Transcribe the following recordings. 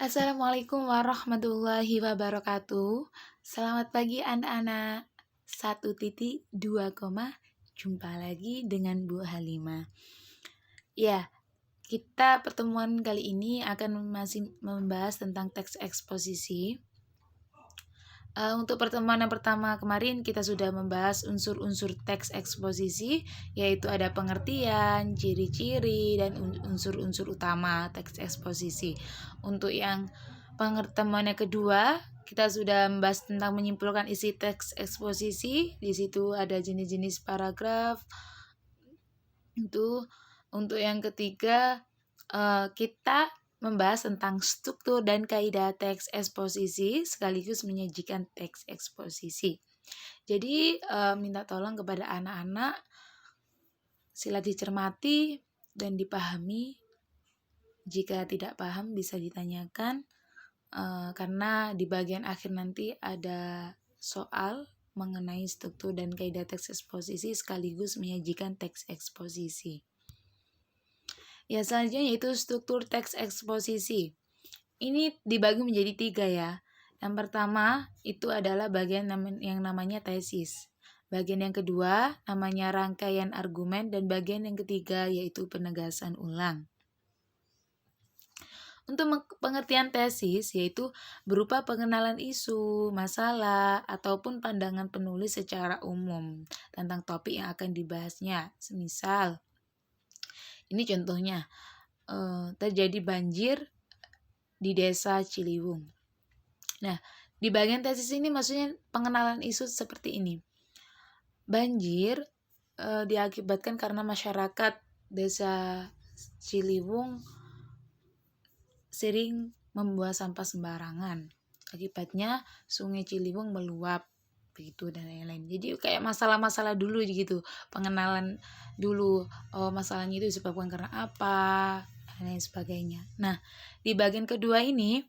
Assalamualaikum warahmatullahi wabarakatuh. Selamat pagi anak-anak. 1.2, jumpa lagi dengan Bu Halimah. Ya, kita pertemuan kali ini akan masih membahas tentang teks eksposisi. Untuk pertemuan yang pertama kemarin kita sudah membahas unsur-unsur teks eksposisi, yaitu ada pengertian, ciri-ciri, dan unsur-unsur utama teks eksposisi. Untuk yang pertemuan yang kedua, kita sudah membahas tentang menyimpulkan isi teks eksposisi. Di situ ada jenis-jenis paragraf. Untuk yang ketiga, kita membahas tentang struktur dan kaidah teks eksposisi sekaligus menyajikan teks eksposisi. Jadi minta tolong kepada anak-anak sila dicermati dan dipahami. Jika tidak paham bisa ditanyakan karena di bagian akhir nanti ada soal mengenai struktur dan kaidah teks eksposisi sekaligus menyajikan teks eksposisi. Ya, selanjutnya yaitu struktur teks eksposisi. Ini dibagi menjadi 3 ya. Yang pertama itu adalah bagian yang namanya tesis. Bagian yang kedua namanya rangkaian argumen, dan bagian yang ketiga yaitu penegasan ulang. Untuk pengertian tesis yaitu berupa pengenalan isu, masalah, ataupun pandangan penulis secara umum tentang topik yang akan dibahasnya. Semisal, ini contohnya, terjadi banjir di desa Ciliwung. Nah, di bagian tesis ini maksudnya pengenalan isu seperti ini. Banjir diakibatkan karena masyarakat desa Ciliwung sering membuang sampah sembarangan. Akibatnya sungai Ciliwung meluap, begitu dan lain-lain. Jadi kayak masalah-masalah dulu gitu, pengenalan dulu. Oh, masalahnya itu disebabkan karena apa, dan lain sebagainya. Nah, di bagian kedua ini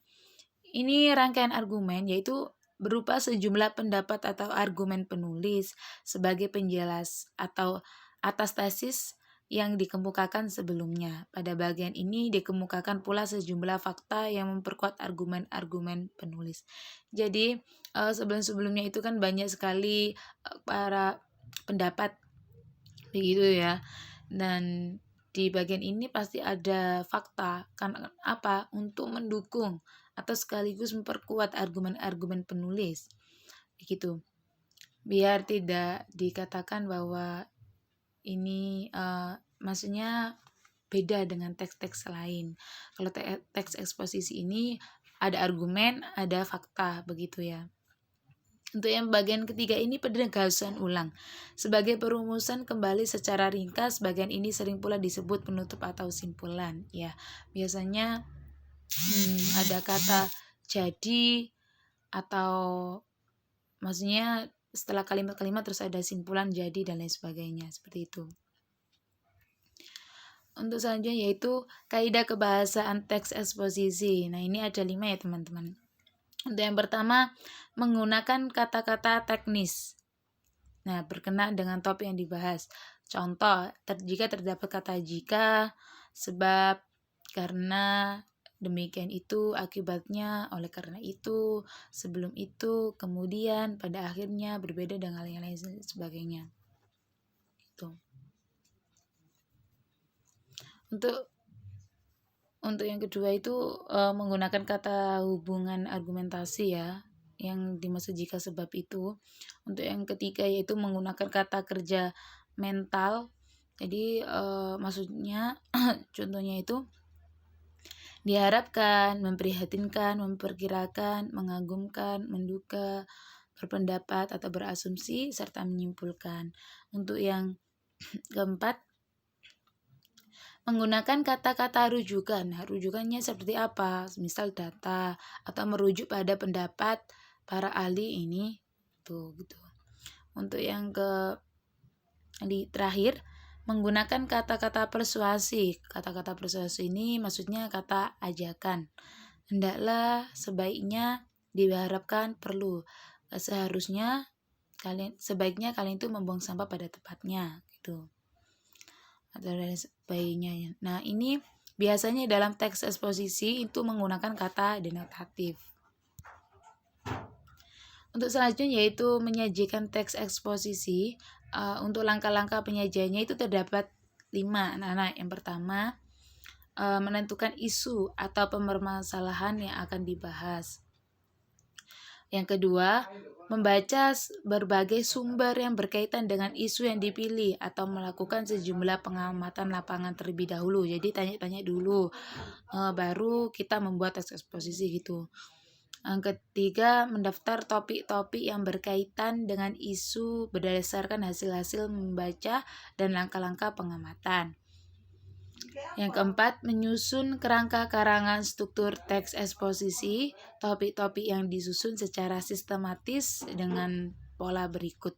rangkaian argumen, yaitu berupa sejumlah pendapat atau argumen penulis sebagai penjelas atau atas tesis yang dikemukakan sebelumnya. Pada bagian ini dikemukakan pula sejumlah fakta yang memperkuat argumen-argumen penulis. Jadi sebelum-sebelumnya itu kan banyak sekali para pendapat begitu ya. Dan di bagian ini pasti ada fakta. Karena apa? Untuk mendukung atau sekaligus memperkuat argumen-argumen penulis. Begitu. Biar tidak dikatakan bahwa ini maksudnya beda dengan teks-teks lain. Kalau teks eksposisi ini ada argumen, ada fakta, begitu ya. Untuk yang bagian ketiga ini penegasan ulang. Sebagai perumusan kembali secara ringkas, bagian ini sering pula disebut penutup atau simpulan. Ya, biasanya ada kata jadi atau maksudnya setelah kalimat-kalimat terus ada simpulan jadi dan lain sebagainya, seperti itu. Untuk selanjutnya yaitu kaidah kebahasaan teks eksposisi. Nah, ini ada 5 ya teman-teman. Untuk yang pertama, menggunakan kata-kata teknis. Nah, berkenaan dengan topik yang dibahas. Contoh, jika terdapat kata jika, sebab, karena, demikian itu, akibatnya, oleh karena itu, sebelum itu, kemudian, pada akhirnya, berbeda dengan yang lain sebagainya. Itu. Untuk yang kedua itu menggunakan kata hubungan argumentasi ya, yang dimaksud jika sebab itu. Untuk yang ketiga yaitu menggunakan kata kerja mental. Jadi maksudnya contohnya itu diharapkan, memprihatinkan, memperkirakan, mengagumkan, menduga, berpendapat atau berasumsi, serta menyimpulkan. Untuk yang keempat, menggunakan kata-kata rujukan. Nah, rujukannya seperti apa? Misal data atau merujuk pada pendapat para ahli ini tuh gitu. Untuk yang terakhir, menggunakan kata-kata persuasi. Kata-kata persuasi ini maksudnya kata ajakan. Hendaklah, sebaiknya, diharapkan, perlu. Seharusnya sebaiknya kalian itu membuang sampah pada tempatnya gitu. Atau dan sebagainya. Nah, ini Biasanya dalam teks eksposisi itu menggunakan kata denotatif. Untuk selanjutnya yaitu menyajikan teks eksposisi. Untuk langkah-langkah penyajiannya itu terdapat 5. Nah, yang pertama, menentukan isu atau permasalahan yang akan dibahas. Yang kedua, membaca berbagai sumber yang berkaitan dengan isu yang dipilih atau melakukan sejumlah pengamatan lapangan terlebih dahulu. Jadi tanya-tanya dulu, baru kita membuat teks eksposisi gitu. Yang ketiga, mendaftar topik-topik yang berkaitan dengan isu berdasarkan hasil-hasil membaca dan langkah-langkah pengamatan. Yang keempat, menyusun kerangka karangan struktur teks eksposisi, topik-topik yang disusun secara sistematis dengan pola berikut.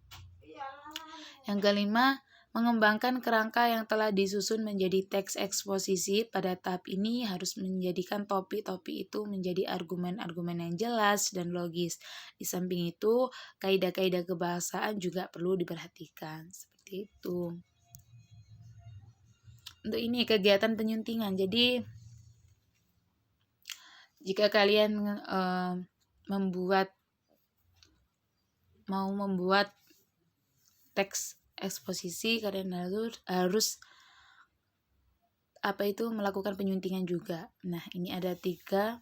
Yang kelima, mengembangkan kerangka yang telah disusun menjadi teks eksposisi. Pada tahap ini harus menjadikan topik-topik itu menjadi argumen-argumen yang jelas dan logis. Di samping itu, kaidah-kaidah kebahasaan juga perlu diperhatikan. Seperti itu. Untuk ini kegiatan penyuntingan. Jadi, jika kalian mau membuat teks eksposisi, kalian harus melakukan penyuntingan juga. Nah, ini ada tiga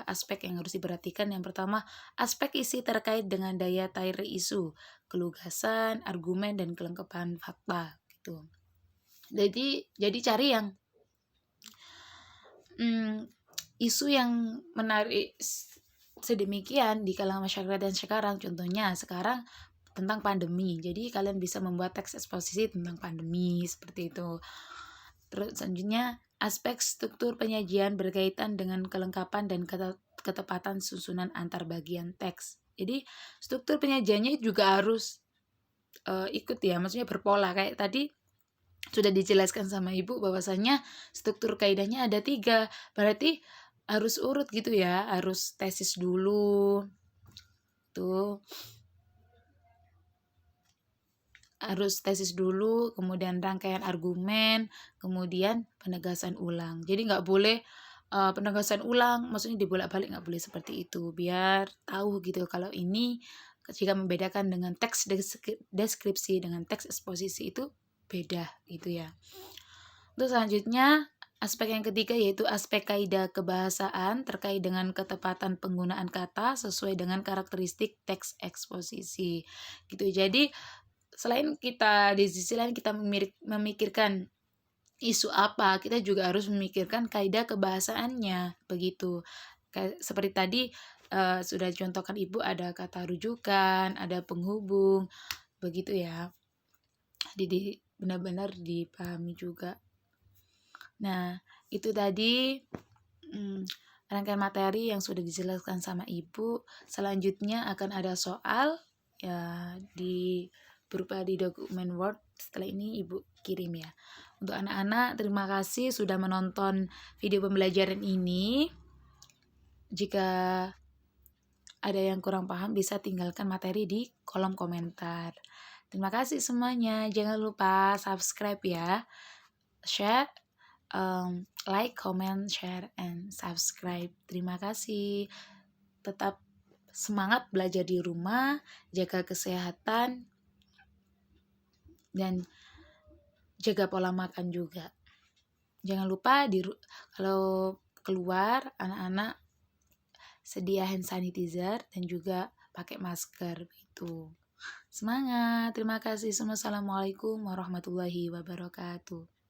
aspek yang harus diperhatikan. Yang pertama, aspek isi terkait dengan daya tarik isu, kelugasan, argumen, dan kelengkapan fakta gitu. Jadi cari yang isu yang menarik sedemikian di kalangan masyarakat dan sekarang. Contohnya sekarang tentang pandemi. Jadi kalian bisa membuat teks eksposisi tentang pandemi seperti itu. Terus selanjutnya, aspek struktur penyajian berkaitan dengan kelengkapan dan ketepatan susunan antar bagian teks. Jadi struktur penyajiannya juga harus ikut ya, maksudnya berpola. Kayak tadi sudah dijelaskan sama Ibu bahwasanya struktur kaidahnya ada 3. Berarti harus urut gitu ya, harus tesis dulu. Tuh. Harus tesis dulu, kemudian rangkaian argumen, kemudian penegasan ulang. Jadi nggak boleh penegasan ulang, maksudnya dibolak-balik, nggak boleh seperti itu. Biar tahu gitu kalau ini jika membedakan dengan teks deskripsi dengan teks eksposisi itu beda gitu ya. Terus selanjutnya aspek yang ketiga yaitu aspek kaidah kebahasaan terkait dengan ketepatan penggunaan kata sesuai dengan karakteristik teks eksposisi. Gitu. Jadi selain kita di sisi lain kita memikirkan isu apa, kita juga harus memikirkan kaidah kebahasaannya begitu. Seperti tadi sudah contohkan Ibu, ada kata rujukan, ada penghubung, begitu ya. Jadi benar-benar dipahami juga. Nah, itu tadi rangkaian materi yang sudah dijelaskan sama Ibu. Selanjutnya akan ada soal ya berupa di dokumen Word. Setelah ini Ibu kirim ya. Untuk anak-anak, terima kasih sudah menonton video pembelajaran ini. Jika ada yang kurang paham bisa tinggalkan materi di kolom komentar. Terima kasih semuanya. Jangan lupa subscribe ya. Share, like, comment, share, and subscribe. Terima kasih. Tetap semangat belajar di rumah, jaga kesehatan, dan jaga pola makan juga. Jangan lupa kalau keluar anak-anak sedia hand sanitizer dan juga pakai masker gitu. Semangat. Terima kasih semua. Assalamualaikum warahmatullahi wabarakatuh.